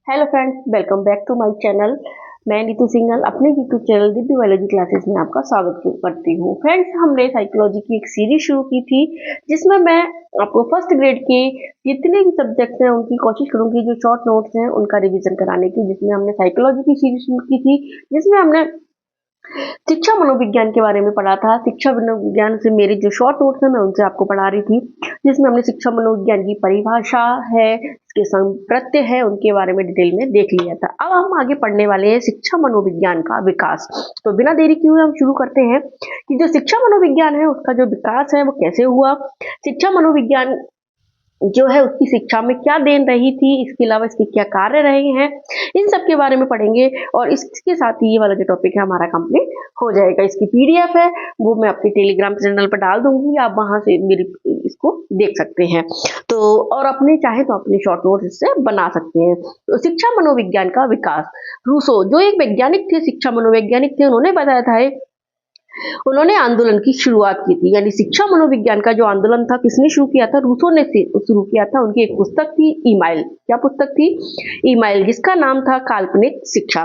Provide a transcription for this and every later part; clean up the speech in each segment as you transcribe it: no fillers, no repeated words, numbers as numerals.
Hello friends, welcome back to my channel. मैं नीतू सिंघल अपने YouTube channel Divya biology classes में आपका स्वागत करती हूँ। फ्रेंड्स, हमने साइकोलॉजी की एक सीरीज शुरू की थी जिसमें मैं आपको फर्स्ट ग्रेड के जितने भी सब्जेक्ट्स हैं उनकी कोशिश करूंगी, जो शॉर्ट नोट्स हैं उनका रिवीजन कराने की। जिसमें हमने साइकोलॉजी की सीरीज शुरू की थी, जिसमें हमने शिक्षा मनोविज्ञान के बारे में पढ़ा था। शिक्षा मनोविज्ञान से मेरे जो शॉर्ट नोट्स हैं मैं उनसे आपको पढ़ा रही थी, जिसमें हमने शिक्षा मनोविज्ञान की परिभाषा है, इसके प्रत्यय है, उनके बारे में डिटेल में देख लिया था। अब हम आगे पढ़ने वाले हैं शिक्षा मनोविज्ञान का विकास। तो बिना देरी किए हुए हम शुरू करते हैं कि जो शिक्षा मनोविज्ञान है उसका जो विकास है वो कैसे हुआ। शिक्षा मनोविज्ञान जो है उसकी शिक्षा में क्या देन रही थी, इसके अलावा इसके क्या कार्य रहे हैं, इन सब के बारे में पढ़ेंगे। और इसके साथ ही ये वाला जो टॉपिक है हमारा कंप्लीट हो जाएगा। इसकी पीडीएफ है वो मैं अपने टेलीग्राम चैनल पर डाल दूंगी, आप वहां से मेरी इसको देख सकते हैं। तो और अपने चाहे तो अपने शॉर्ट नोट इससे बना सकते हैं। तो शिक्षा मनोविज्ञान का विकास, रूसो जो एक वैज्ञानिक थे, शिक्षा मनोवैज्ञानिक थे, उन्होंने बताया था उन्होंने आंदोलन की शुरुआत की थी। यानी शिक्षा मनोविज्ञान का जो आंदोलन था किसने शुरू किया था? रूसो ने शुरू किया था। उनकी एक पुस्तक थी ईमाइल। क्या पुस्तक थी? ईमाइल, जिसका नाम था काल्पनिक शिक्षा।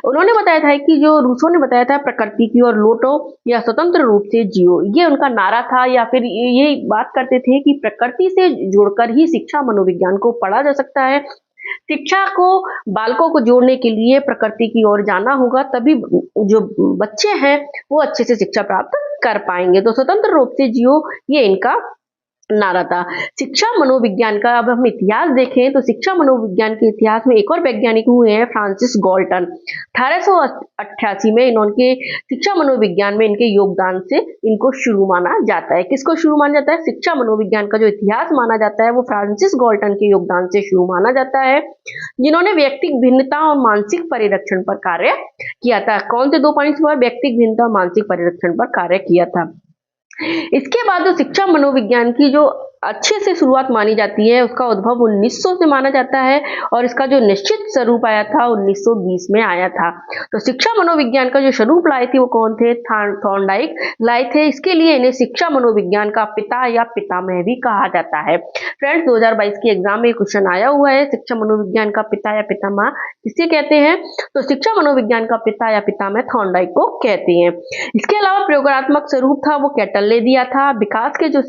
उन्होंने बताया था कि जो रूसो ने बताया था, प्रकृति की ओर लौटो या स्वतंत्र रूप से जियो, ये उनका नारा था। या फिर ये बात करते थे कि प्रकृति से जुड़कर ही शिक्षा मनोविज्ञान को पढ़ा जा सकता है। शिक्षा को बालकों को जोड़ने के लिए प्रकृति की ओर जाना होगा, तभी जो बच्चे हैं वो अच्छे से शिक्षा प्राप्त कर पाएंगे। तो स्वतंत्र रूप से जियो, ये इनका नारा था। शिक्षा मनोविज्ञान का अब हम इतिहास देखें तो शिक्षा मनोविज्ञान के इतिहास में एक और वैज्ञानिक हुए हैं, फ्रांसिस गाल्टन। 1888 में इन्होंने शिक्षा मनोविज्ञान में इनके योगदान से इनको शुरू माना जाता है। किसको शुरू माना जाता है? शिक्षा मनोविज्ञान का जो इतिहास माना जाता है वो फ्रांसिस गाल्टन के योगदान से शुरू माना जाता है, जिन्होंने व्यक्तिगत भिन्नता और मानसिक परिरक्षण पर कार्य किया था। कौन से 2 पॉइंट्स पर? व्यक्तिगत भिन्नता और मानसिक परिरक्षण पर कार्य किया था। इसके बाद जो शिक्षा मनोविज्ञान की जो अच्छे से शुरुआत मानी जाती है उसका उद्भव 1900 से माना जाता है, और इसका जो निश्चित स्वरूप आया था 1920 में आया था। तो शिक्षा मनोविज्ञान का जो स्वरूप लाए थे वो कौन थे? थॉर्नडाइक लाए थे। इसके लिए इन्हें शिक्षा मनोविज्ञान का पिता या पितामह भी कहा जाता है। फ्रेंड्स, 2022 के एग्जाम में क्वेश्चन आया हुआ है, शिक्षा मनोविज्ञान का पिता या पितामह किसे कहते हैं? तो शिक्षा मनोविज्ञान का पिता या पितामह थॉर्नडाइक को कहते हैं। इसके अलावा प्रयोगात्मक स्वरूप था वो कैटल ने दिया था। विकास के जो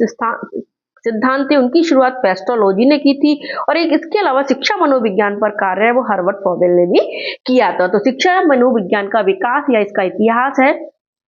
सिद्धांत थे उनकी शुरुआत पेस्टोलॉजी ने की थी, और एक इसके अलावा शिक्षा मनोविज्ञान पर कार्य है वो हर्बर्ट पॉवेल ने भी किया था। तो शिक्षा मनोविज्ञान का विकास या इसका इतिहास है,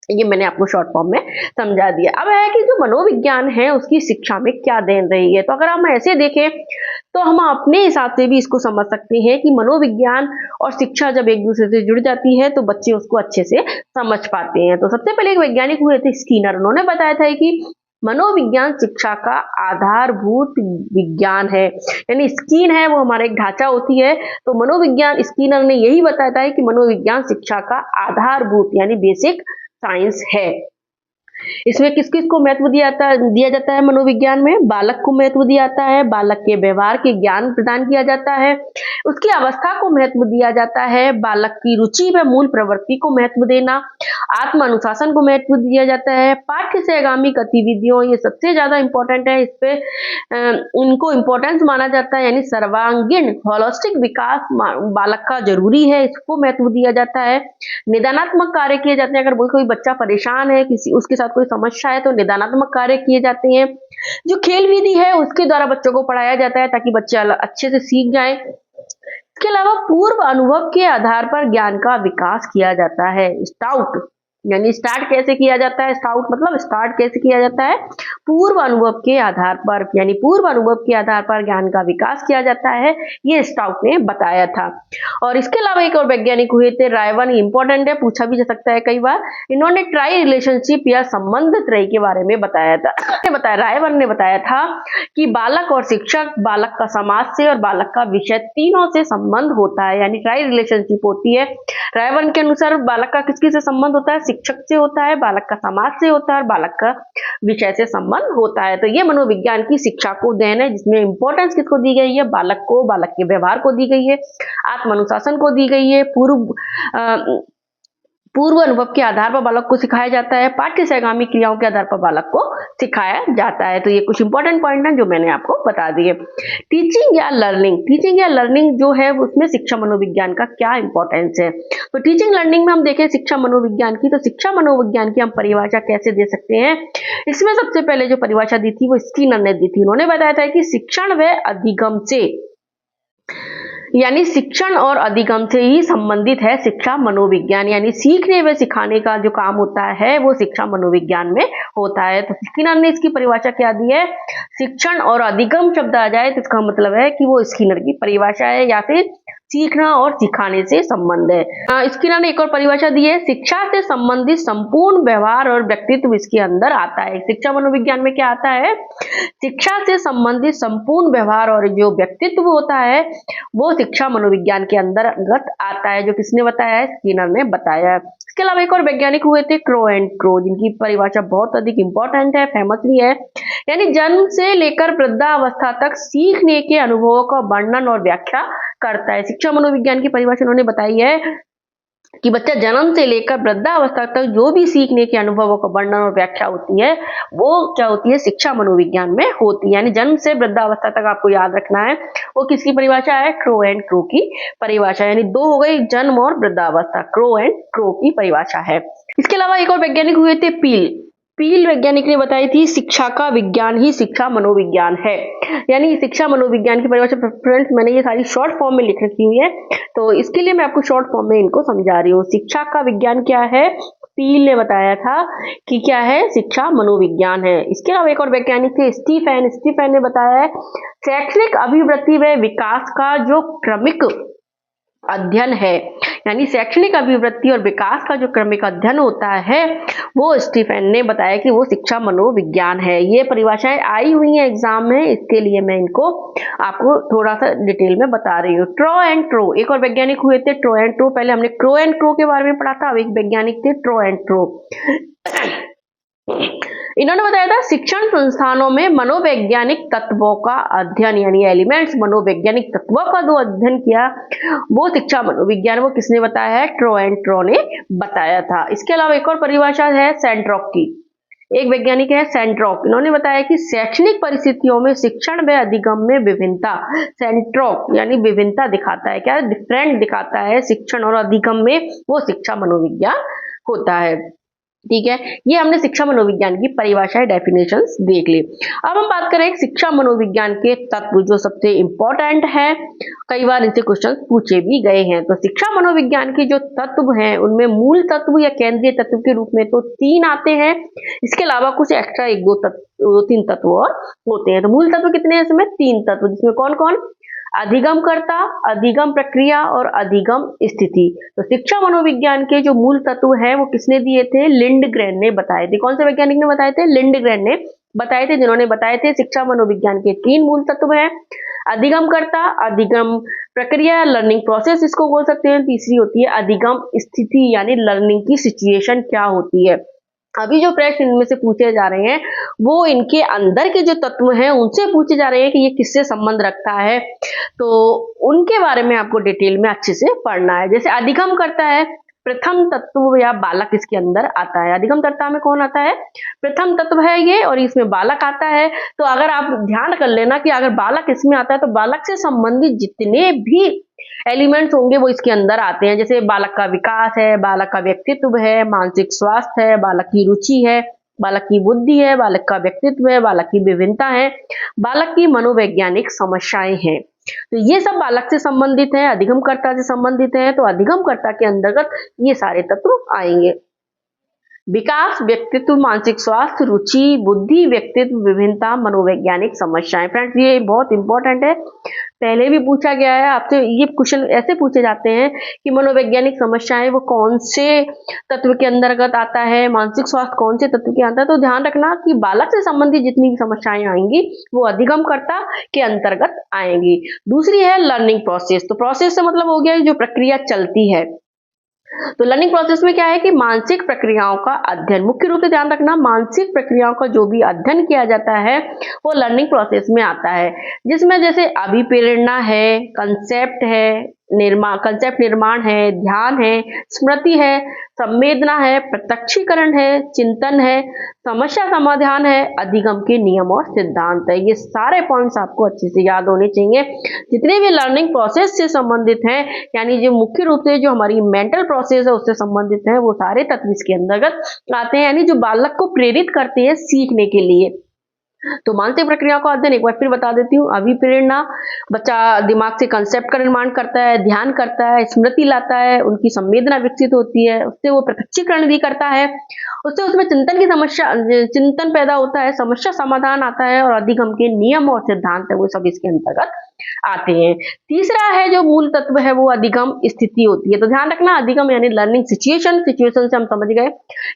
ये मैंने आपको शॉर्ट फॉर्म में समझा दिया। अब है कि जो मनोविज्ञान है उसकी शिक्षा में क्या देन रही है। तो अगर हम ऐसे देखें तो हम अपने हिसाब से भी इसको समझ सकते हैं कि मनोविज्ञान और शिक्षा जब एक दूसरे से जुड़ जाती है तो बच्चे उसको अच्छे से समझ पाते हैं। तो सबसे पहले एक वैज्ञानिक हुए थे स्किनर। उन्होंने बताया था कि मनोविज्ञान शिक्षा का आधारभूत विज्ञान है। यानी स्किन है वो हमारा एक ढांचा होती है, तो मनोविज्ञान, स्किनर ने यही बताया था कि मनोविज्ञान शिक्षा का आधारभूत यानी बेसिक साइंस है। इसमें किस किस को महत्व दिया जाता है? मनोविज्ञान में बालक को महत्व दिया जाता है, बालक के व्यवहार के ज्ञान प्रदान किया जाता है, उसकी अवस्था को महत्व दिया जाता है, बालक की रुचि व मूल प्रवृत्ति को महत्व देना, आत्म अनुशासन को महत्व दिया जाता है, पाठ्य से आगामी गतिविधियों, ये सबसे ज्यादा इंपॉर्टेंट है, इस पे इनको इंपॉर्टेंस माना जाता है। यानी सर्वांगीण होलिस्टिक विकास बालक का जरूरी है, इसको महत्व दिया जाता है। निदानात्मक कार्य किए जाते हैं। अगर कोई बच्चा परेशान है, किसी उसके साथ कोई समस्या है तो निदानात्मक कार्य किए जाते हैं। जो खेल विधि है उसके द्वारा बच्चों को पढ़ाया जाता है ताकि बच्चे अच्छे से सीख जाएं। इसके अलावा पूर्व अनुभव के आधार पर ज्ञान का विकास किया जाता है। स्टाउट यानी स्टार्ट कैसे किया जाता है? स्टाउट मतलब स्टार्ट कैसे किया जाता है? पूर्व अनुभव के आधार पर, यानी पूर्व अनुभव के आधार पर ज्ञान का विकास किया जाता है, ये स्टाउट ने बताया था। और इसके अलावा एक और वैज्ञानिक हुए थे रायवन। इंपॉर्टेंट है, पूछा भी जा सकता है कई बार। इन्होंने ट्राई रिलेशनशिप या संबंध त्रय के बारे में बताया था। रायवन ने बताया था कि बालक और शिक्षक, बालक का समाज से और बालक का विषय, तीनों से संबंध होता है। यानी ट्राई रिलेशनशिप होती है। रायवन के अनुसार बालक का किसके से संबंध होता है? शिक्षक से होता है, बालक का समाज से होता है और बालक का विषय से संबंध होता है। तो ये मनोविज्ञान की शिक्षा को देन है, जिसमें इंपॉर्टेंस किसको दी गई है? बालक को, बालक के व्यवहार को दी गई है, आत्म अनुशासन को दी गई है, पूर्व पूर्व अनुभव के आधार पर बालक को सिखाया जाता है, पाठ्य सहगामी क्रियाओं के आधार पर बालक को सिखाया जाता है। तो ये कुछ इंपॉर्टेंट पॉइंट हैं जो मैंने आपको बता दिए। टीचिंग या लर्निंग जो है उसमें शिक्षा मनोविज्ञान का क्या इंपॉर्टेंस है। तो टीचिंग लर्निंग में हम देखें शिक्षा मनोविज्ञान की, तो शिक्षा मनोविज्ञान की हम परिभाषा कैसे दे सकते हैं। इसमें सबसे पहले जो परिभाषा दी थी वो स्किनर ने दी थी। उन्होंने बताया था कि शिक्षण व अधिगम से, यानी शिक्षण और अधिगम से ही संबंधित है शिक्षा मनोविज्ञान, यानी सीखने व सिखाने का जो काम होता है वो शिक्षा मनोविज्ञान में होता है। तो स्किनर ने इसकी परिभाषा क्या दी है, शिक्षण और अधिगम शब्द आ जाए तो इसका मतलब है कि वो स्किनर की परिभाषा है या फिर सीखना और सिखाने से संबंध है। स्किनर ने एक और परिभाषा दी है, शिक्षा से संबंधित संपूर्ण व्यवहार और व्यक्तित्व इसके अंदर आता है। शिक्षा मनोविज्ञान में क्या आता है, शिक्षा से संबंधित संपूर्ण व्यवहार और जो व्यक्तित्व होता है वो शिक्षा मनोविज्ञान के अंतर्गत आता है, जो किसने बताया है, स्किनर ने बताया है। इसके अलावा एक और वैज्ञानिक हुए थे क्रो एंड क्रो, जिनकी परिभाषा बहुत अधिक इंपॉर्टेंट है, फेमस भी है। यानी जन्म से लेकर वृद्धावस्था तक सीखने के अनुभवों का वर्णन और व्याख्या करता है। शिक्षा मनोविज्ञान की परिभाषा उन्होंने बताई है कि बच्चा जन्म से लेकर वृद्धावस्था तक जो भी सीखने के अनुभवों का वर्णन और व्याख्या होती है वो क्या होती है, शिक्षा मनोविज्ञान में होती है। यानी जन्म से वृद्धावस्था तक आपको याद रखना है वो किसकी परिभाषा है, क्रो एंड क्रो की परिभाषा। यानी दो हो गई, जन्म और वृद्धावस्था, क्रो एंड क्रो की परिभाषा है। इसके अलावा एक और वैज्ञानिक हुए थे पील वैज्ञानिक ने बताई थी शिक्षा का विज्ञान ही शिक्षा मनोविज्ञान है। यानी शिक्षा मनोविज्ञान की परिभाषा फ्रेंड्स मैंने ये सारी शॉर्ट फॉर्म में लिख रखी हुई है, तो इसके लिए मैं आपको शॉर्ट फॉर्म में इनको समझा रही हूँ। शिक्षा का विज्ञान क्या है, पील ने बताया था कि क्या है, शिक्षा मनोविज्ञान है। इसके अलावा एक और वैज्ञानिक थे स्टीफेन ने बताया है शैक्षणिक अभिवृत्ति व विकास का जो क्रमिक अध्ययन है, यानी शैक्षणिक अभिवृत्ति और विकास का जो क्रमिक अध्ययन होता है वो स्टीफेन ने बताया कि वो शिक्षा मनोविज्ञान है। ये परिभाषाएं आई हुई हैं एग्जाम में, इसके लिए मैं इनको आपको थोड़ा सा डिटेल में बता रही हूँ। ट्रो एंड ट्रो, एक और वैज्ञानिक हुए थे ट्रो एंड ट्रो। पहले हमने क्रो एंड क्रो के बारे में पढ़ा था, अब एक वैज्ञानिक थे ट्रो एंड ट्रो। इन्होंने बताया था शिक्षण संस्थानों में मनोवैज्ञानिक तत्वों का अध्ययन, यानी एलिमेंट्स, मनोवैज्ञानिक तत्वों का जो अध्ययन किया वो शिक्षा मनोविज्ञान, वो किसने बताया है, ट्रो एंड ट्रो ने बताया था। इसके अलावा एक और परिभाषा है सेंट्रोक की, एक वैज्ञानिक है सेंट्रोक। इन्होंने बताया कि शैक्षणिक परिस्थितियों में शिक्षण व अधिगम में विभिन्नता, सेंट्रोक यानी विभिन्नता दिखाता है, क्या डिफरेंट दिखाता है शिक्षण और अधिगम में, वो शिक्षा मनोविज्ञान होता है। ठीक है, ये हमने शिक्षा मनोविज्ञान की परिभाषा डेफिनेशंस देख ली। अब हम बात करें शिक्षा मनोविज्ञान के तत्व जो सबसे इंपॉर्टेंट है, कई बार इनसे क्वेश्चन पूछे भी गए हैं। तो शिक्षा मनोविज्ञान के जो तत्व हैं उनमें मूल तत्व या केंद्रीय तत्व के रूप में तो 3 आते हैं, इसके अलावा कुछ एक्स्ट्रा 1-2-3 तत्व और होते हैं। तो मूल तत्व कितने हैं इसमें, 3 तत्व, जिसमें कौन कौन, अधिगमकर्ता, अधिगम प्रक्रिया और अधिगम स्थिति। तो शिक्षा मनोविज्ञान के जो मूल तत्व हैं वो किसने दिए थे, लिंडग्रेन ने बताए थे। कौन से वैज्ञानिक ने बताए थे, लिंडग्रेन ने बताए थे, जिन्होंने बताए थे शिक्षा मनोविज्ञान के 3 मूल तत्व हैं, अधिगमकर्ता, अधिगम प्रक्रिया, लर्निंग प्रोसेस इसको बोल सकते हैं, तीसरी होती है अधिगम स्थिति यानी लर्निंग की सिचुएशन क्या होती है। अभी जो प्रश्न इनमें से पूछे जा रहे हैं वो इनके अंदर के जो तत्व हैं उनसे पूछे जा रहे हैं कि ये किससे संबंध रखता है, तो उनके बारे में आपको डिटेल में अच्छे से पढ़ना है। जैसे अधिगम करता है, प्रथम तत्व या बालक इसके अंदर आता है। अधिगम कर्ता में कौन आता है, प्रथम तत्व है ये, और इसमें बालक आता है। तो अगर आप ध्यान कर लेना कि अगर बालक इसमें आता है तो बालक से संबंधित जितने भी एलिमेंट्स होंगे वो इसके अंदर आते हैं। जैसे बालक का विकास है, बालक का व्यक्तित्व है, मानसिक स्वास्थ्य है, बालक की रुचि है, बालक की बुद्धि है, बालक का व्यक्तित्व है, बालक की विभिन्नता है, बालक की मनोवैज्ञानिक समस्याएं हैं। तो ये सब बालक से संबंधित है, अधिगमकर्ता से संबंधित है। तो अधिगमकर्ता के अंतर्गत ये सारे तत्व आएंगे। विकास, व्यक्तित्व, मानसिक स्वास्थ्य, रुचि, बुद्धि, व्यक्तित्व, विभिन्नता, मनोवैज्ञानिक समस्याएं। फ्रेंड्स ये बहुत इंपॉर्टेंट है, पहले भी पूछा गया है आपसे। ये क्वेश्चन ऐसे पूछे जाते हैं कि मनोवैज्ञानिक समस्याएं वो कौन से तत्व के अंतर्गत आता है, मानसिक स्वास्थ्य कौन से तत्व के अंदर। तो ध्यान रखना कि बालक से संबंधित जितनी भी समस्याएं आएंगी वो अधिगमकर्ता के अंतर्गत आएंगी। दूसरी है लर्निंग प्रोसेस। तो प्रोसेस से मतलब हो गया जो प्रक्रिया चलती है। तो लर्निंग प्रोसेस में क्या है कि मानसिक प्रक्रियाओं का अध्ययन, मुख्य रूप से ध्यान रखना मानसिक प्रक्रियाओं का जो भी अध्ययन किया जाता है वो लर्निंग प्रोसेस में आता है, जिसमें जैसे अभिप्रेरणा है, कंसेप्ट है, कंसेप्ट निर्माण है, ध्यान है, स्मृति है, संवेदना है, प्रत्यक्षीकरण है, चिंतन है, समस्या समाधान है, अधिगम के नियम और सिद्धांत है। ये सारे पॉइंट्स आपको अच्छे से याद होने चाहिए। जितने भी लर्निंग प्रोसेस से संबंधित हैं, यानी जो मुख्य रूप से जो हमारी मेंटल प्रोसेस है उससे संबंधित है, वो सारे तत्व इसके अंतर्गत आते हैं, यानी जो बालक को प्रेरित करते हैं सीखने के लिए। तो मानसिक प्रक्रिया का अध्ययन एक बार फिर बता देती हूँ। अभिप्रेरणा, बच्चा दिमाग से कंसेप्ट का निर्माण करता है, ध्यान करता है, स्मृति लाता है, उनकी संवेदना विकसित होती है, उससे वो प्रत्यक्षीकरण भी करता है, उससे उसमें चिंतन पैदा होता है, समस्या समाधान आता है, और अधिगम के नियम और सिद्धांत है वो सब इसके अंतर्गत आते हैं। तीसरा है जो मूल तत्व है वो अधिगम स्थिति होती है। तो ध्यान रखना, अधिगम यानी लर्निंग सिचुएशन से हम समझ गए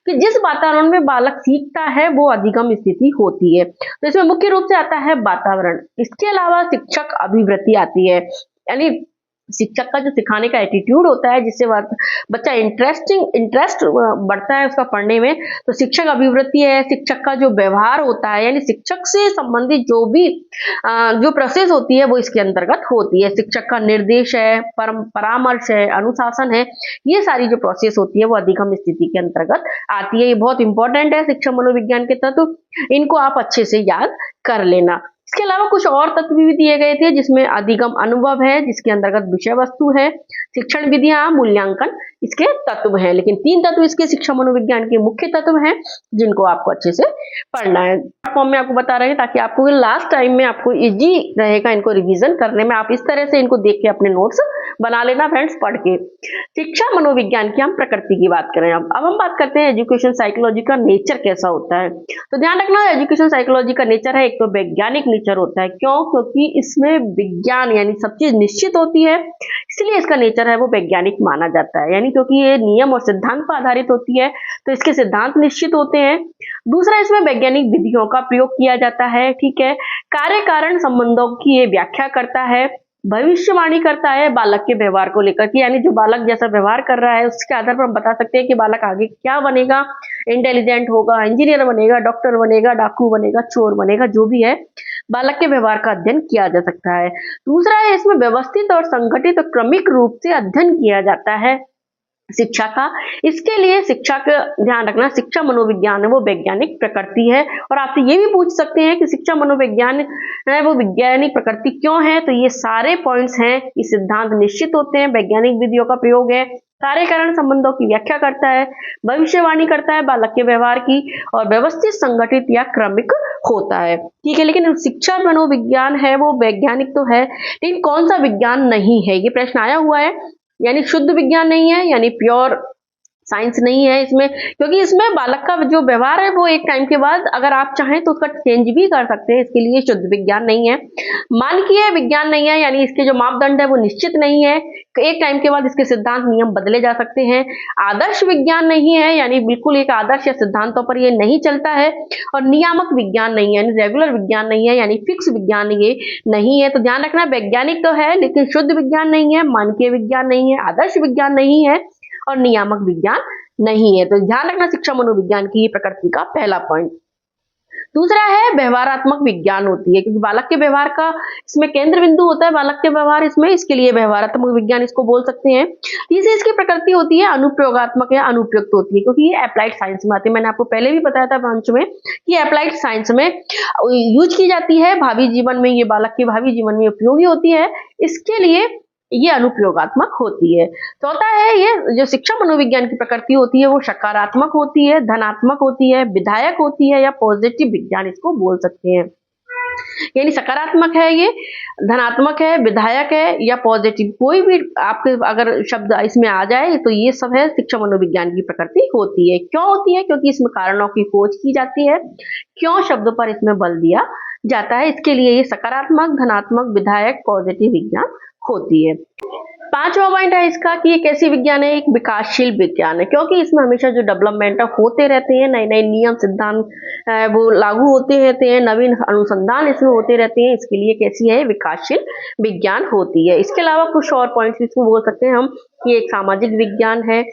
कि जिस वातावरण में बालक सीखता है वो अधिगम स्थिति होती है। तो इसमें मुख्य रूप से आता है वातावरण। इसके अलावा शिक्षक अभिवृत्ति आती है, यानी शिक्षक का जो सिखाने का एटीट्यूड होता है, जिससे बच्चा इंटरेस्ट बढ़ता है उसका पढ़ने में, तो शिक्षक अभिवृत्ति है। शिक्षक का जो व्यवहार होता है, यानी शिक्षक से संबंधित जो भी जो प्रोसेस होती है वो इसके अंतर्गत होती है। शिक्षक का निर्देश है, परामर्श है, अनुशासन है, ये सारी जो प्रोसेस होती है वो अधिगम स्थिति के अंतर्गत आती है। ये बहुत इंपॉर्टेंट है शिक्षा मनोविज्ञान के तत्व, इनको आप अच्छे से याद कर लेना। इसके अलावा कुछ और तत्व भी दिए गए थे, जिसमें अधिगम अनुभव है, जिसके अंतर्गत विषय वस्तु है, शिक्षण विधियां, मूल्यांकन इसके तत्व हैं। लेकिन 3 तत्व इसके शिक्षा मनोविज्ञान के मुख्य तत्व हैं, जिनको आपको अच्छे से पढ़ना है। फॉर्म में आपको बता रहे हैं ताकि आपको लास्ट टाइम में आपको इजी रहेगा इनको रिवीजन करने में। आप इस तरह से इनको देख के अपने नोट्स बना लेना फ्रेंड्स, पढ़ के। शिक्षा मनोविज्ञान की हम प्रकृति की बात करें। अब हम बात करते हैं एजुकेशन साइकोलॉजी का नेचर कैसा होता है। तो ध्यान रखना, एजुकेशन साइकोलॉजी का नेचर है, एक तो वैज्ञानिक नेचर होता है। क्यों? क्योंकि इसमें विज्ञान यानी सब चीज निश्चित होती है, इसलिए इसका नेचर है वो वैज्ञानिक माना जाता है। यानी क्योंकि ये नियम और सिद्धांत पर आधारित होती है, तो इसके सिद्धांत निश्चित होते हैं। दूसरा, इसमें वैज्ञानिक विधियों का प्रयोग किया जाता है। ठीक है, कार्य कारण संबंधों की ये व्याख्या करता है, भविष्यवाणी करता है बालक के व्यवहार को लेकर कि यानी जो बालक जैसा व्यवहार कर रहा है उसके आधार पर हम बता सकते हैं कि बालक आगे क्या बनेगा। इंटेलिजेंट होगा, इंजीनियर बनेगा, डॉक्टर बनेगा, डाकू बनेगा, चोर बनेगा, जो भी है बालक के व्यवहार का अध्ययन किया जा सकता है। दूसरा है, इसमें व्यवस्थित और संगठित और क्रमिक रूप से अध्ययन किया जाता है शिक्षा का। इसके लिए शिक्षा का ध्यान रखना, शिक्षा मनोविज्ञान है वो वैज्ञानिक प्रकृति है। और आपसे ये भी पूछ सकते हैं कि शिक्षा मनोविज्ञान है वो वैज्ञानिक प्रकृति क्यों है, तो ये सारे पॉइंट्स हैं कि सिद्धांत निश्चित होते हैं, वैज्ञानिक विधियों का प्रयोग है, कार्य कारण संबंधों की व्याख्या करता है, भविष्यवाणी करता है बालक के व्यवहार की, और व्यवस्थित, संगठित या क्रमिक होता है। ठीक है, लेकिन शिक्षा मनोविज्ञान है वो वैज्ञानिक तो है, लेकिन कौन सा विज्ञान नहीं है, ये प्रश्न आया हुआ है। यानी शुद्ध विज्ञान नहीं है, यानी प्योर साइंस नहीं है इसमें, क्योंकि इसमें बालक का जो व्यवहार है वो एक टाइम के बाद अगर आप चाहें तो उसका चेंज भी कर सकते हैं, इसके लिए शुद्ध विज्ञान नहीं है। मानकीय विज्ञान नहीं है, यानी इसके जो मापदंड है वो निश्चित नहीं है, एक टाइम के बाद इसके सिद्धांत नियम बदले जा सकते हैं। आदर्श विज्ञान नहीं है, यानी बिल्कुल एक आदर्श या सिद्धांतों पर ये नहीं चलता है। और नियामक विज्ञान नहीं है, यानी रेगुलर विज्ञान नहीं है, यानी फिक्स विज्ञान ये नहीं है। तो ध्यान रखना, वैज्ञानिक तो है लेकिन शुद्ध विज्ञान नहीं है, मानकीय विज्ञान नहीं है, आदर्श विज्ञान नहीं है, और नियामक विज्ञान नहीं है। तो ध्यान रखना शिक्षा मनोविज्ञान की प्रकृति का पहला पॉइंट। दूसरा है व्यवहारात्मक विज्ञान होती है, क्योंकि बालक के व्यवहार का इसमें केंद्र बिंदु होता है बालक के व्यवहार इसमें, इसके लिए व्यवहारात्मक विज्ञान इसको बोल सकते हैं। तीसरी इसकी प्रकृति होती है अनुप्रयोगात्मक या अनुप्रयुक्त होती है, क्योंकि ये अप्लाइड साइंस में आती है। मैंने आपको पहले भी बताया था मंच में कि अप्लाइड साइंस में यूज की जाती है, भावी जीवन में ये बालक के भावी जीवन में उपयोगी होती है, इसके लिए ये अनुप्रयोगात्मक होती है। चौथा है, ये जो शिक्षा मनोविज्ञान की प्रकृति होती है वो सकारात्मक होती है, धनात्मक होती है, विधायक होती है, या पॉजिटिव विज्ञान इसको बोल सकते हैं। यानी सकारात्मक है, ये धनात्मक है, विधायक है, या पॉजिटिव, कोई भी आपके अगर शब्द इसमें आ जाए तो ये सब है शिक्षा मनोविज्ञान की प्रकृति होती है। क्यों होती है? क्योंकि इसमें कारणों की खोज की जाती है, क्यों शब्द पर इसमें बल दिया जाता है, इसके लिए ये सकारात्मक, धनात्मक, विधायक, पॉजिटिव विज्ञान होती है। पांचवा पॉइंट है इसका कि ये कैसी विज्ञान है, एक विकासशील विज्ञान है, क्योंकि इसमें हमेशा जो डेवलपमेंट होते रहते हैं, नए नए नियम सिद्धांत वो लागू होते रहते हैं, नवीन अनुसंधान इसमें होते रहते हैं, इसके लिए कैसी है, विकासशील विज्ञान होती है। इसके अलावा कुछ और पॉइंट्स इसको बोल सकते हैं हम कि एक सामाजिक विज्ञान है,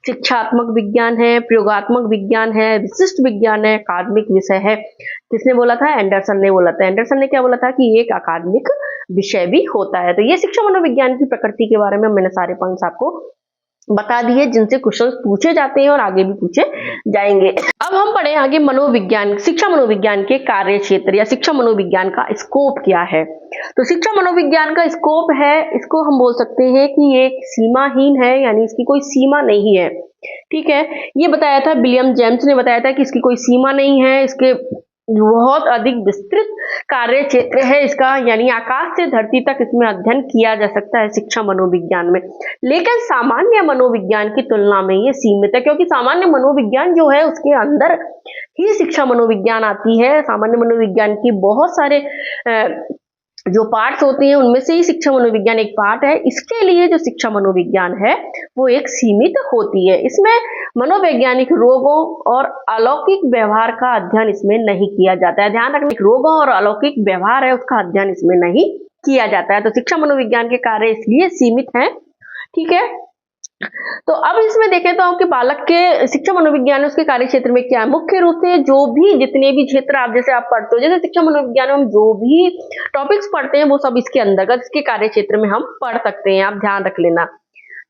शिक्षात्मक विज्ञान है, प्रयोगात्मक विज्ञान है, विशिष्ट विज्ञान है, अकादमिक विषय है। किसने बोला था? एंडरसन ने बोला था। एंडरसन ने क्या बोला था कि एक अकादमिक विषय भी होता है। तो ये शिक्षा मनोविज्ञान की प्रकृति के बारे में मैंने सारे पॉइंट्स आपको बता दिए, जिनसे क्वेश्चन पूछे जाते हैं और आगे भी पूछे जाएंगे। अब हम पढ़े आगे मनोविज्ञान, शिक्षा मनोविज्ञान के कार्य क्षेत्र या शिक्षा मनोविज्ञान का स्कोप क्या है। तो शिक्षा मनोविज्ञान का स्कोप है, इसको हम बोल सकते हैं कि ये सीमाहीन है, यानी इसकी कोई सीमा नहीं है। ठीक है, ये बताया था विलियम जेम्स ने बताया था कि इसकी कोई सीमा नहीं है, इसके बहुत अधिक विस्तृत कार्य क्षेत्र है इसका, यानी आकाश से धरती तक इसमें अध्ययन किया जा सकता है शिक्षा मनोविज्ञान में। लेकिन सामान्य मनोविज्ञान की तुलना में ये सीमित है, क्योंकि सामान्य मनोविज्ञान जो है उसके अंदर ही शिक्षा मनोविज्ञान आती है। सामान्य मनोविज्ञान की बहुत सारे जो पार्ट्स होते हैं उनमें से ही शिक्षा मनोविज्ञान एक पार्ट है। इसके लिए जो शिक्षा मनोविज्ञान है वो एक सीमित होती है। इसमें मनोवैज्ञानिक रोगों और अलौकिक व्यवहार का अध्ययन इसमें नहीं किया जाता है। ध्यान रखना, रोगों और अलौकिक व्यवहार है उसका अध्ययन इसमें नहीं किया जाता है। तो शिक्षा मनोविज्ञान के कार्य इसलिए सीमित हैं। ठीक है, तो अब इसमें देखें तो कि बालक के शिक्षा मनोविज्ञान उसके कार्य क्षेत्र में क्या है। मुख्य रूप से जो भी जितने भी क्षेत्र आप जैसे आप पढ़ते हो, जैसे शिक्षा मनोविज्ञान में हम जो भी टॉपिक्स पढ़ते हैं वो सब इसके अंतर्गत इसके कार्य क्षेत्र में हम पढ़ सकते हैं, आप ध्यान रख लेना।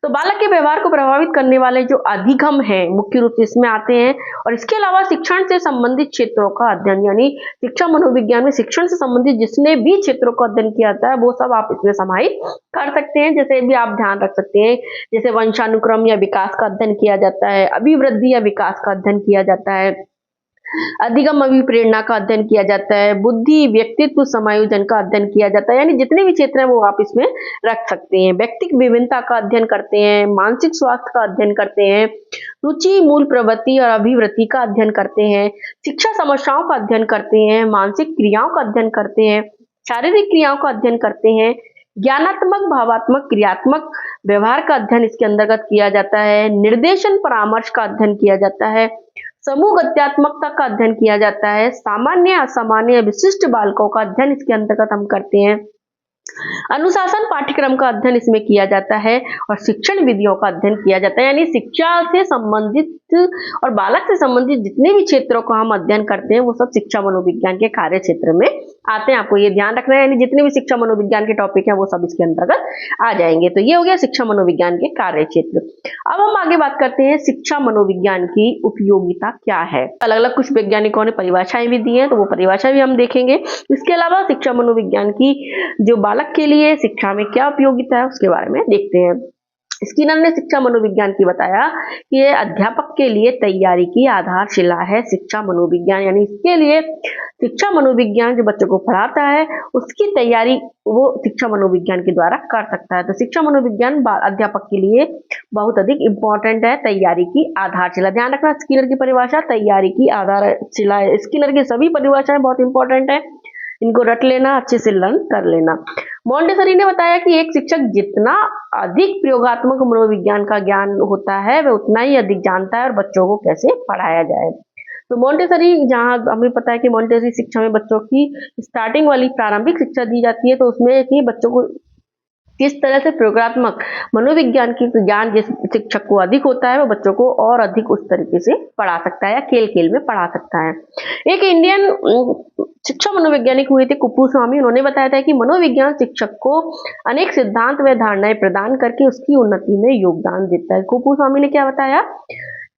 तो बालक के व्यवहार को प्रभावित करने वाले जो अधिगम हैं मुख्य रूप से इसमें आते हैं, और इसके अलावा शिक्षण से संबंधित क्षेत्रों का अध्ययन, यानी शिक्षा मनोविज्ञान में शिक्षण से संबंधित जितने भी क्षेत्रों का अध्ययन किया जाता है वो सब आप इसमें समाहित कर सकते हैं। जैसे भी आप ध्यान रख सकते हैं, जैसे वंशानुक्रम या विकास का अध्ययन किया जाता है, अभिवृद्धि या विकास का अध्ययन किया जाता है, अधिगम अभिप्रेरणा का अध्ययन किया जाता है, बुद्धि व्यक्तित्व समायोजन का अध्ययन किया जाता है, यानी जितने भी क्षेत्र हैं वो आप इसमें रख सकते हैं। व्यक्तिक विभिन्नता का अध्ययन करते हैं, मानसिक स्वास्थ्य का अध्ययन करते हैं, रुचि मूल प्रवृत्ति और अभिवृत्ति का अध्ययन करते हैं, शिक्षा समस्याओं का अध्ययन करते हैं, मानसिक क्रियाओं का अध्ययन करते हैं, शारीरिक क्रियाओं का अध्ययन करते हैं, ज्ञानात्मक भावात्मक क्रियात्मक व्यवहार का अध्ययन इसके अंतर्गत किया जाता है, निर्देशन परामर्श का अध्ययन किया जाता है, समूह गत्यात्मकता का अध्ययन किया जाता है, सामान्य असामान्य विशिष्ट बालकों का अध्ययन इसके अंतर्गत हम करते हैं, अनुशासन पाठ्यक्रम का अध्ययन इसमें किया जाता है, और शिक्षण विधियों का अध्ययन किया जाता है। यानी शिक्षा से संबंधित और बालक से संबंधित जितने भी क्षेत्रों को हम अध्ययन करते हैं वो सब शिक्षा मनोविज्ञान के कार्य क्षेत्र में आते हैं। आपको ये ध्यान रखना है, यानी जितने भी शिक्षा मनोविज्ञान के टॉपिक हैं वो सब इसके अंतर्गत आ जाएंगे। तो ये हो गया शिक्षा मनोविज्ञान के कार्य क्षेत्र। अब हम आगे बात करते हैं शिक्षा मनोविज्ञान की उपयोगिता क्या है। अलग अलग कुछ वैज्ञानिकों ने परिभाषाएं भी दी हैं, तो वो परिभाषा भी हम देखेंगे। इसके अलावा शिक्षा मनोविज्ञान की जो बालक के लिए शिक्षा में क्या उपयोगिता है उसके बारे में देखते हैं। स्किनर ने शिक्षा मनोविज्ञान की बताया कि ये अध्यापक के लिए तैयारी की आधारशिला है शिक्षा मनोविज्ञान, यानी इसके लिए शिक्षा मनोविज्ञान जो बच्चों को पढ़ाता है उसकी तैयारी वो शिक्षा मनोविज्ञान के द्वारा कर सकता है। तो शिक्षा मनोविज्ञान अध्यापक के लिए बहुत अधिक इंपॉर्टेंट है, तैयारी की आधारशिला। ध्यान रखना, स्किनर की परिभाषा तैयारी की आधारशिला है। स्किनर की सभी परिभाषाएं बहुत इंपॉर्टेंट है, इनको रट लेना, अच्छे से लर्न कर लेना। मॉन्टेसरी ने बताया कि एक शिक्षक जितना अधिक प्रयोगात्मक मनोविज्ञान का ज्ञान होता है वह उतना ही अधिक जानता है और बच्चों को कैसे पढ़ाया जाए। तो मॉन्टेसरी, जहाँ हमें पता है कि मॉन्टेसरी शिक्षा में बच्चों की स्टार्टिंग वाली प्रारंभिक शिक्षा दी जाती है, तो उसमें कि बच्चों को किस तरह से प्रयोगात्मक मनोविज्ञान की ज्ञान जिस शिक्षक को अधिक होता है वो बच्चों को और अधिक उस तरीके से पढ़ा सकता है या खेल खेल में पढ़ा सकता है। एक इंडियन शिक्षा मनोवैज्ञानिक हुए थे कुप्पूस्वामी, उन्होंने बताया था कि मनोविज्ञान शिक्षक को अनेक सिद्धांत व धारणाएं प्रदान करके उसकी उन्नति में योगदान देता है। कुप्पूस्वामी ने क्या बताया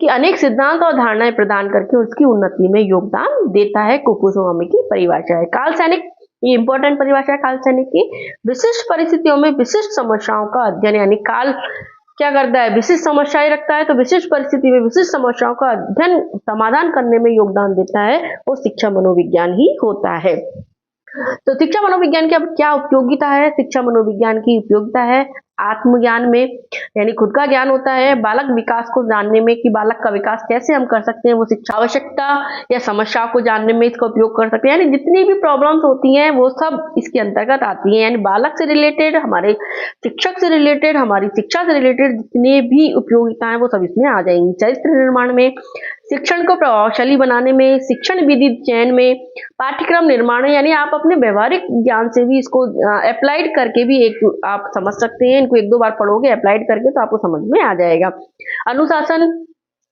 कि अनेक सिद्धांत और धारणाएं प्रदान करके उसकी उन्नति में योगदान देता है। कुप्पूस्वामी की परिभाषा है। काल सैनिक, ये इंपॉर्टेंट परिभाषा है काल सैनिक की। विशिष्ट परिस्थितियों में विशिष्ट समस्याओं का अध्ययन, यानी काल क्या करता है, विशिष्ट समस्याएं रखता है, तो विशिष्ट परिस्थिति में विशिष्ट समस्याओं का अध्ययन समाधान करने में योगदान देता है, वो शिक्षा मनोविज्ञान ही होता है। तो शिक्षा मनोविज्ञान की अब क्या उपयोगिता है। शिक्षा मनोविज्ञान की उपयोगिता है आत्मज्ञान में, यानी खुद का ज्ञान होता है, बालक विकास को जानने में कि बालक का विकास कैसे हम कर सकते हैं, वो शिक्षा आवश्यकता या समस्या को जानने में इसका उपयोग कर सकते हैं। यानी जितनी भी प्रॉब्लम्स होती हैं वो सब इसके अंतर्गत आती हैं, यानी बालक से रिलेटेड, हमारे शिक्षक से रिलेटेड, हमारी शिक्षा से रिलेटेड जितनी भी उपयोगिताएं वो सब इसमें आ जाएंगी। चरित्र निर्माण में शिक्षण को प्रभावशाली बनाने में, शिक्षण विधि चयन में, पाठ्यक्रम निर्माण में, यानी आप अपने व्यवहारिक ज्ञान से भी इसको अप्लाइड करके भी एक आप समझ सकते हैं। इनको एक दो बार पढ़ोगे अप्लाइड करके तो आपको समझ में आ जाएगा। अनुशासन,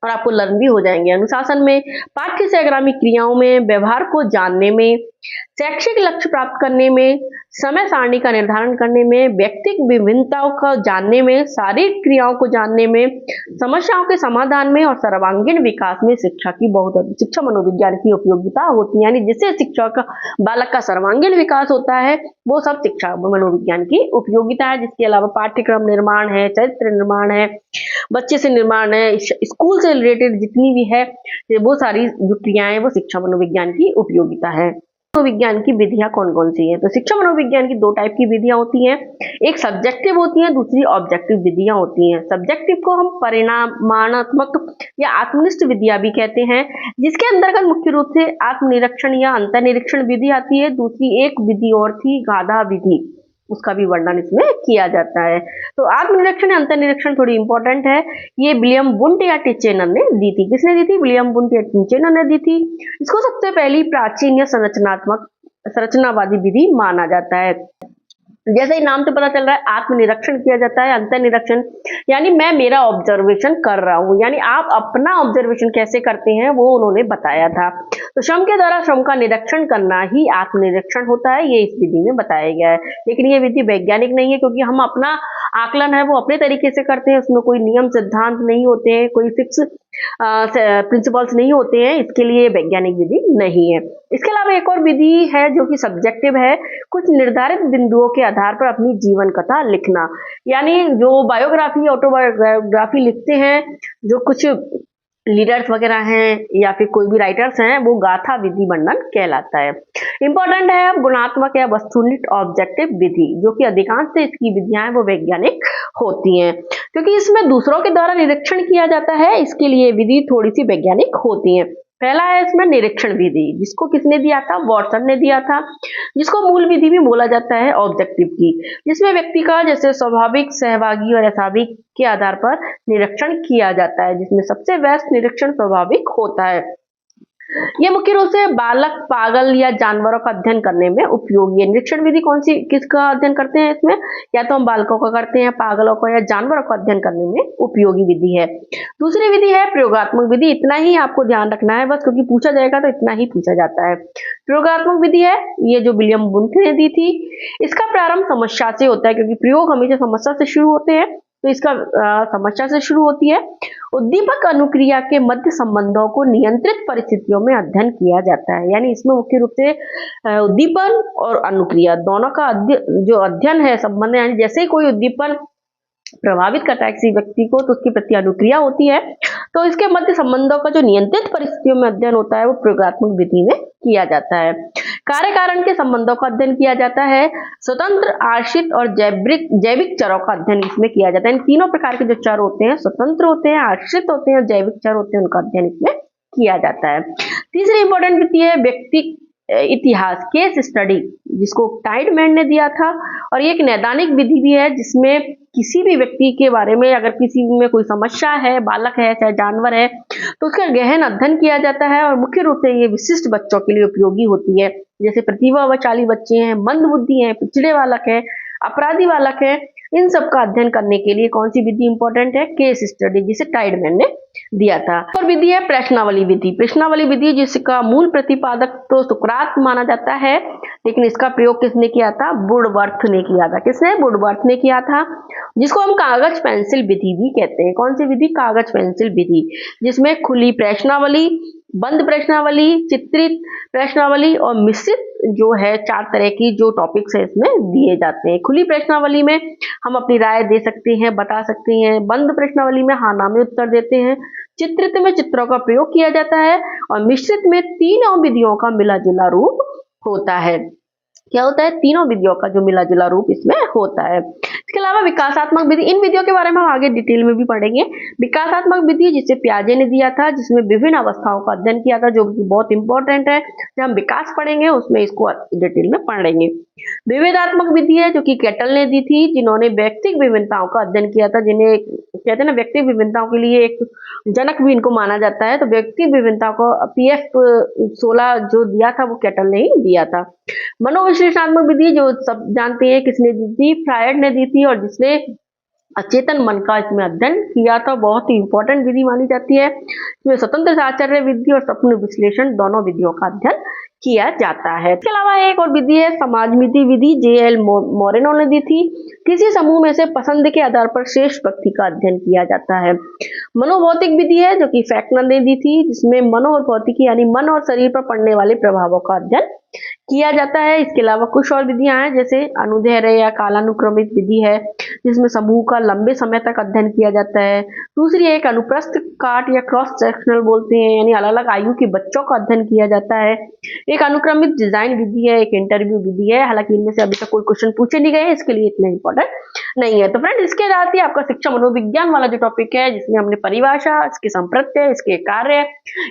और आपको लर्न भी हो जाएंगे। अनुशासन में पाठ्य से आगामी क्रियाओं में, व्यवहार को जानने में, शैक्षिक लक्ष्य प्राप्त करने में, समय सारणी का निर्धारण करने में, व्यक्तिगत विभिन्नताओं को जानने में, शारीरिक क्रियाओं को जानने में, समस्याओं के समाधान में और सर्वांगीण विकास में शिक्षा मनोविज्ञान की उपयोगिता होती है। यानी जिससे शिक्षा का बालक का सर्वांगीण विकास होता है वो सब शिक्षा मनोविज्ञान की उपयोगिता है। जिसके अलावा पाठ्यक्रम निर्माण है, चरित्र निर्माण है, बच्चे से निर्माण है, स्कूल से रिलेटेड जितनी भी है वो सारी जो क्रियाएं हैं वो शिक्षा मनोविज्ञान की उपयोगिता है। मनोविज्ञान की विधियां कौन कौन सी हैं? तो शिक्षा मनोविज्ञान की दो टाइप की विधियां होती हैं, एक सब्जेक्टिव होती है, दूसरी ऑब्जेक्टिव विधियां होती हैं। सब्जेक्टिव को हम परिमाणात्मक या आत्मनिष्ठ विधियां भी कहते हैं, जिसके अंतर्गत मुख्य रूप से आत्मनिरीक्षण या अंतर्निरीक्षण विधि आती है। दूसरी एक विधि और थी गाधा विधि, उसका भी वर्णन इसमें किया जाता है। तो आत्मनिरीक्षण या अंतर्निरीक्षण थोड़ी इंपॉर्टेंट है। ये विलियम वुंट या टिचेनर ने दी थी। किसने दी थी? विलियम वुंट या टिचेनर ने दी थी। इसको सबसे पहली प्राचीन या संरचनावादी विधि माना जाता है। जैसे ही नाम से पता चल रहा है, आत्मनिरीक्षण किया जाता है। अंतर्निरीक्षण यानी मैं मेरा ऑब्जर्वेशन कर रहा हूँ, यानी आप अपना ऑब्जर्वेशन कैसे करते हैं वो उन्होंने बताया था। तो श्रम के द्वारा श्रम का निरीक्षण करना ही आत्मनिरीक्षण होता है, ये इस विधि में बताया गया है। लेकिन ये विधि वैज्ञानिक नहीं है, क्योंकि हम अपना आकलन है वो अपने तरीके से करते हैं, उसमें कोई नियम सिद्धांत नहीं होते हैं, कोई फिक्स प्रिंसिपल्स नहीं होते हैं, इसके लिए वैज्ञानिक विधि नहीं है। इसके अलावा एक और विधि है जो कि सब्जेक्टिव है, कुछ निर्धारित बिंदुओं के आधार पर अपनी जीवन कथा लिखना। यानी जो बायोग्राफी, ऑटोबायोग्राफी लिखते हैं, जो कुछ लीडर्स वगैरह हैं या फिर कोई भी राइटर्स हैं, वो गाथा विधि वर्णन कहलाता है। इंपॉर्टेंट है गुणात्मक या वस्तुनिष्ठ ऑब्जेक्टिव विधि, जो कि अधिकांश से इसकी विधियां हैं वो वैज्ञानिक होती हैं, क्योंकि इसमें दूसरों के द्वारा निरीक्षण किया जाता है, इसके लिए विधि थोड़ी सी वैज्ञानिक होती है। पहला है इसमें निरीक्षण विधि, जिसको किसने दिया था? वॉटसन ने दिया था, जिसको मूल विधि भी बोला जाता है ऑब्जेक्टिव की, जिसमें व्यक्ति का जैसे स्वाभाविक, सहभागी और अस्वाभाविक के आधार पर निरीक्षण किया जाता है, जिसमें सबसे बेस्ट निरीक्षण स्वाभाविक होता है। ये मुख्य रूप से बालक, पागल या जानवरों का अध्ययन करने में उपयोगी है। निरीक्षण विधि कौन सी, किसका अध्ययन करते हैं इसमें? या तो हम बालकों का करते हैं, पागलों का या जानवरों का अध्ययन करने में उपयोगी विधि है। दूसरी विधि है प्रयोगात्मक विधि। इतना ही आपको ध्यान रखना है बस, क्योंकि पूछा जाएगा तो इतना ही पूछा जाता है। प्रयोगात्मक विधि है ये जो विलियम वुंट ने दी थी। इसका प्रारंभ समस्या से होता है, क्योंकि प्रयोग हमेशा समस्या से शुरू होते हैं, तो इसका समस्या से शुरू होती है। उद्दीपक अनुक्रिया के मध्य संबंधों को नियंत्रित परिस्थितियों में अध्ययन किया जाता है। यानी इसमें मुख्य रूप से उद्दीपन और अनुक्रिया दोनों का जो अध्ययन है संबंध, यानी जैसे ही कोई उद्दीपन प्रभावित करता है किसी व्यक्ति को तो उसकी प्रति अनुक्रिया होती है, तो इसके मध्य संबंधों का जो नियंत्रित परिस्थितियों में अध्ययन होता है वो प्रयोगात्मक विधि में किया जाता है। कार्य कारण के संबंधों का अध्ययन किया जाता है। स्वतंत्र, आश्रित और जैविक चरों का अध्ययन इसमें किया जाता है। इन तीनों प्रकार के जो चर होते हैं, स्वतंत्र होते हैं, आश्रित होते हैं और जैविक चर होते हैं, उनका अध्ययन इसमें किया जाता है। तीसरी इंपॉर्टेंट विधि है व्यक्ति इतिहास, केस स्टडी, जिसको टाइडमैन ने दिया था। और ये एक नैदानिक विधि भी है, जिसमें किसी भी व्यक्ति के बारे में अगर किसी में कोई समस्या है, बालक है चाहे जानवर है, तो उसका गहन अध्ययन किया जाता है। और मुख्य रूप से ये विशिष्ट बच्चों के लिए उपयोगी होती है, जैसे प्रतिभाशाली बच्चे हैं, मंद बुद्धि हैं, पिछड़े बालक है, अपराधी बालक है, इन सब का अध्ययन करने के लिए कौन सी विधि इंपॉर्टेंट है? केस स्टडी, जिसे टाइडमैन ने दिया था। और विधि है प्रश्नावली विधि। प्रश्नावली विधि जिसका मूल प्रतिपादक तो सुकरात माना जाता है, लेकिन इसका प्रयोग किसने किया था? वुडवर्थ ने किया था। किसने? वुडवर्थ ने किया था, जिसको हम कागज पेंसिल विधि भी कहते हैं। कौन सी विधि? कागज पेंसिल विधि, जिसमें खुली प्रश्नावली, बंद प्रश्नावली, चित्रित प्रश्नावली और मिश्रित जो है 4 तरह की जो टॉपिक्स है इसमें दिए जाते हैं। खुली प्रश्नावली में हम अपनी राय दे सकते हैं, बता सकते हैं। बंद प्रश्नावली में हाँ ना में उत्तर देते हैं। चित्रित में चित्रों का प्रयोग किया जाता है और मिश्रित में तीनों विधियों का मिला जुला रूप होता है। क्या होता है? तीनों विधियों का जो मिला जुला रूप इसमें होता है। इसके अलावा विकासात्मक विधि, इन विधियों के बारे में हम आगे डिटेल में भी पढ़ेंगे। विकासात्मक विधि जिसे पियाजे ने दिया था, जिसमें विभिन्न अवस्थाओं का अध्ययन किया था, जो बहुत इंपॉर्टेंट है। जब हम विकास पढ़ेंगे उसमें इसको डिटेल में पढ़ेंगे। विभेदात्मक विधि है जो कि केटल ने दी थी, जिन्होंने व्यक्तिक विभिन्नताओं का अध्ययन किया था, जिन्हें कहते हैं ना व्यक्तिक विभिन्नताओं के लिए एक जनक भी इनको माना जाता है। तो व्यक्तिक विभिन्नताओं को पीएफ 16 जो दिया था वो केटल ने ही दिया था। मनोविश्लेषणात्मक विधि जो सब जानते हैं किसने दी थी, फ्रायड ने दी थी, और जिसने अचेतन मन का इसमें अध्ययन किया था। बहुत ही इंपॉर्टेंट विधि मानी जाती है। इसमें स्वतंत्र साहचर्य विधि और स्वप्न विश्लेषण दोनों विधियों का अध्ययन किया जाता है। इसके अलावा एक और विधि है समाजमिति विधि, JL मोरेनो ने दी थी। किसी समूह में से पसंद के आधार पर श्रेष्ठ व्यक्ति का अध्ययन किया जाता है। मनोभौतिक विधि है जो कि फैक्नर ने दी थी, जिसमें मनो और भौतिकी यानी मन और शरीर पर पड़ने वाले प्रभावों का अध्ययन किया जाता है। इसके अलावा कुछ और विधियां हैं, जैसे अनुदैर्ध्य या कालानुक्रमित विधि है, जिसमें समूह का लंबे समय तक अध्ययन किया जाता है। दूसरी एक अनुप्रस्थ काट या क्रॉस सेक्शनल बोलते हैं, यानी अलग अलग आयु के बच्चों का अध्ययन किया जाता है। एक अनुक्रमित डिजाइन विधि है, एक इंटरव्यू विधि है। हालांकि इनमें से अभी तक कोई क्वेश्चन पूछे नहीं गए, इसके लिए इतना इंपॉर्टेंट नहीं है। तो फ्रेंड, इसके साथ ही आपका शिक्षा मनोविज्ञान वाला जो टॉपिक है, जिसमें हमने परिभाषा, इसके संप्रत्यय, इसके कार्य,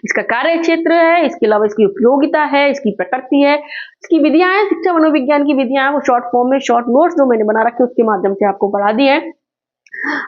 इसका कार्य क्षेत्र है, इसके अलावा इसकी उपयोगिता है, इसकी प्रकृति है, इसकी विधियां हैं, शिक्षा मनोविज्ञान की विधियां हैं, वो शॉर्ट फॉर्म में शॉर्ट नोट्स जो मैंने बना रखे उसके माध्यम से आपको पढ़ा दिए हैं।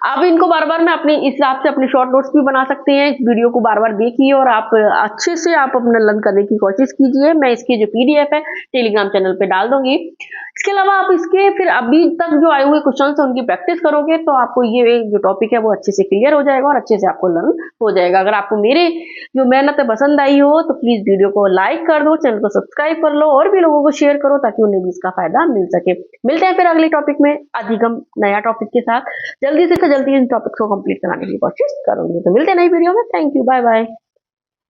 आप इनको बार बार में अपने हिसाब से अपने शॉर्ट नोट्स भी बना सकते हैं। इस वीडियो को बार बार देखिए और आप अच्छे से आप अपना लर्न करने की कोशिश कीजिए। मैं इसकी जो PDF है टेलीग्राम चैनल पे डाल दूंगी। इसके अलावा आप इसके फिर अभी तक जो आए हुए क्वेश्चन है उनकी प्रैक्टिस करोगे तो आपको ये जो टॉपिक है वो अच्छे से क्लियर हो जाएगा और अच्छे से आपको लर्न हो जाएगा। अगर आपको मेरे जो मेहनत पसंद आई हो तो प्लीज वीडियो को लाइक कर दो, चैनल को सब्सक्राइब कर लो और भी लोगों को शेयर करो ताकि उन्हें भी इसका फायदा मिल सके। मिलते हैं फिर अगले टॉपिक में अधिगम नया टॉपिक के साथ। जल्दी से जल्दी इन टॉपिक्स को कंप्लीट कराने की कोशिश करूंगी। तो मिलते हैं नई वीडियो में। Thank you, bye bye.